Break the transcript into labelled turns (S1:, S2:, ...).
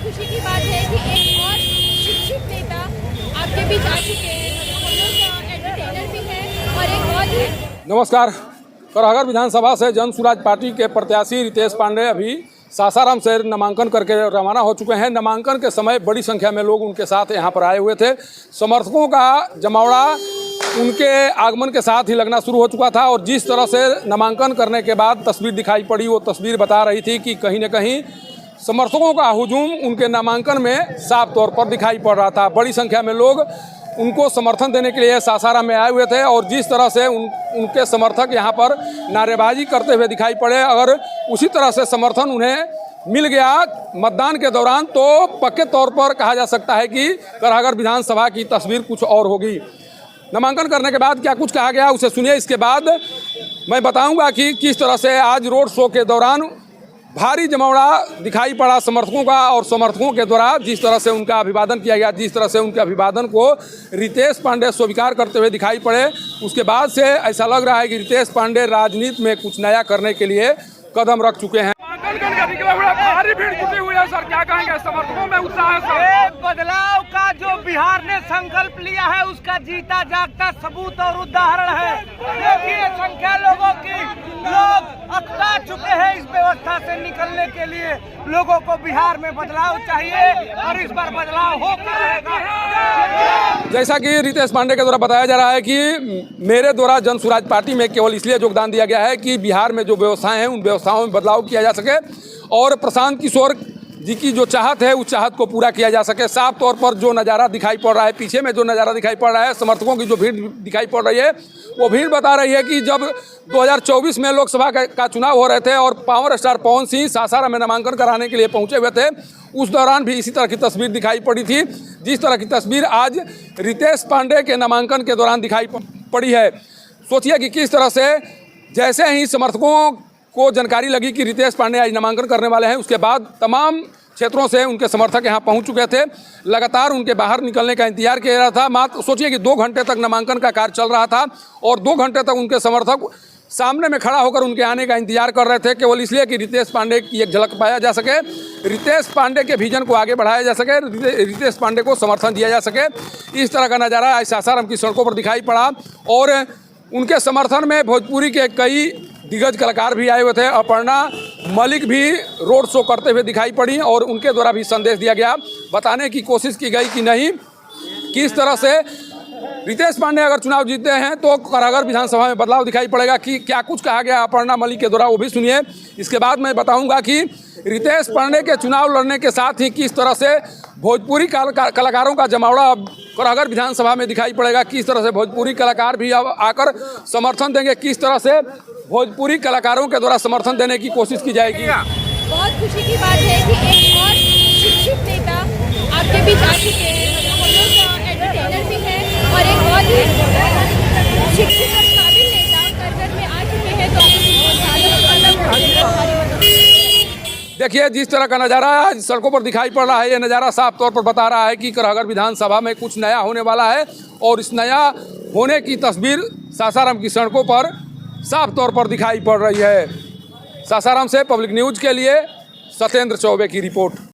S1: खुशी की बात है कि एक और शिक्षित नेता आपके बीच आ चुके हैं। हम लोग एंटरटेनर भी हैं और एक बहुत ही
S2: नमस्कार। करहगर विधानसभा से जन सुराज पार्टी के प्रत्याशी रितेश पांडे अभी सासाराम से नामांकन करके रवाना हो चुके हैं। नामांकन के समय बड़ी संख्या में लोग उनके साथ यहां पर आए हुए थे। समर्थकों का जमावड़ा उनके आगमन के साथ ही लगना शुरू हो चुका था और जिस तरह से नामांकन करने के बाद तस्वीर दिखाई पड़ी, वो तस्वीर बता रही थी कि कहीं न कहीं समर्थकों का हुजूम उनके नामांकन में साफ तौर पर दिखाई पड़ रहा था। बड़ी संख्या में लोग उनको समर्थन देने के लिए सासाराम में आए हुए थे और जिस तरह से उनके समर्थक यहां पर नारेबाजी करते हुए दिखाई पड़े, अगर उसी तरह से समर्थन उन्हें मिल गया मतदान के दौरान तो पक्के तौर पर कहा जा सकता है कि करहगर विधानसभा की तस्वीर कुछ और होगी। नामांकन करने के बाद क्या कुछ कहा गया उसे सुनिए। इसके बाद मैं बताऊंगा कि किस तरह से आज रोड शो के दौरान भारी जमावड़ा दिखाई पड़ा समर्थकों का और समर्थकों के द्वारा जिस तरह से उनका अभिवादन किया गया, जिस तरह से उनके अभिवादन को रितेश पांडे स्वीकार करते हुए दिखाई पड़े, उसके बाद से ऐसा लग रहा है कि रितेश पांडे राजनीति में कुछ नया करने के लिए कदम रख चुके हैं। भारी भीड़ जुटी हुई है सर, क्या कहेंगे? समर्थकों में उत्साह है सर।
S3: बदलाव का जो बिहार ने संकल्प लिया है उसका जीता जागता सबूत और उदाहरण है। देखिए संख्या लोगों की, लोग अकड़ा चुके हैं इस व्यवस्था से निकलने के लिए। लोगों को बिहार में बदलाव चाहिए और इस बार बदलाव होकर रहेगा।
S2: जैसा कि रितेश पांडे के द्वारा बताया जा रहा है कि मेरे द्वारा जन सुराज पार्टी में केवल इसलिए योगदान दिया गया है कि बिहार में जो व्यवस्थाएं हैं उन व्यवस्थाओं में बदलाव किया जा सके और प्रशांत किशोर जी की जो चाहत है उस चाहत को पूरा किया जा सके। साफ तौर पर जो नज़ारा दिखाई पड़ रहा है, पीछे में जो नज़ारा दिखाई पड़ रहा है, समर्थकों की जो भीड़ दिखाई पड़ रही है, वो भीड़ बता रही है कि जब 2024 में लोकसभा का चुनाव हो रहे थे और पावर स्टार पवन सिंह सासाराम में नामांकन कराने के लिए पहुंचे हुए थे, उस दौरान भी इसी तरह की तस्वीर दिखाई पड़ी थी जिस तरह की तस्वीर आज रितेश पांडे के नामांकन के दौरान दिखाई पड़ी है। सोचिए कि किस तरह से जैसे ही समर्थकों को जानकारी लगी कि रितेश पांडे आज नामांकन करने वाले हैं, उसके बाद तमाम क्षेत्रों से उनके समर्थक यहां पहुंच चुके थे। लगातार उनके बाहर निकलने का इंतजार किया रहा था। मात्र सोचिए कि 2 घंटे तक नामांकन का कार्य चल रहा था और 2 घंटे तक उनके समर्थक सामने में खड़ा होकर उनके आने का इंतजार कर रहे थे, केवल इसलिए कि रितेश पांडे की एक झलक पाया जा सके, रितेश पांडे के विजन को आगे बढ़ाया जा सके, रितेश पांडे को समर्थन दिया जा सके। इस तरह का नज़ारा आज सासाराम की सड़कों पर दिखाई पड़ा और उनके समर्थन में भोजपुरी के कई दिग्गज कलाकार भी आए हुए थे। अपर्णा मलिक भी रोड शो करते हुए दिखाई पड़ी और उनके द्वारा भी संदेश दिया गया, बताने की कोशिश की गई कि नहीं, किस तरह से रितेश पांडे अगर चुनाव जीतते हैं तो करहगर विधानसभा में बदलाव दिखाई पड़ेगा। कि क्या कुछ कहा गया अपर्णा मलिक के द्वारा वो भी सुनिए। इसके बाद मैं बताऊंगा कि रितेश पांडे के चुनाव लड़ने के साथ ही किस तरह से भोजपुरी कलाकारों का जमावड़ा अब करहगर विधानसभा में दिखाई पड़ेगा, किस तरह से भोजपुरी कलाकार भी अब आकर समर्थन देंगे, किस तरह से भोजपुरी कलाकारों के द्वारा समर्थन देने की कोशिश की जाएगी।
S4: बहुत खुशी की बात है कि एक और शिक्षित नेता आपके बीच आ चुके हैं। हम लोग एंटरटेनर भी हैं और एक बहुत ही शिक्षित और काबिल नेता करहगर में आ चुके हैं, तो
S2: देखिए जिस तरह का नज़ारा आज सड़कों पर दिखाई पड़ रहा है, ये नज़ारा साफ तौर पर बता रहा है कि करहगर विधानसभा में कुछ नया होने वाला है और इस नया होने की तस्वीर सासाराम की सड़कों पर साफ तौर पर दिखाई पड़ रही है। सासाराम से पब्लिक न्यूज़ के लिए सत्येंद्र चौबे की रिपोर्ट।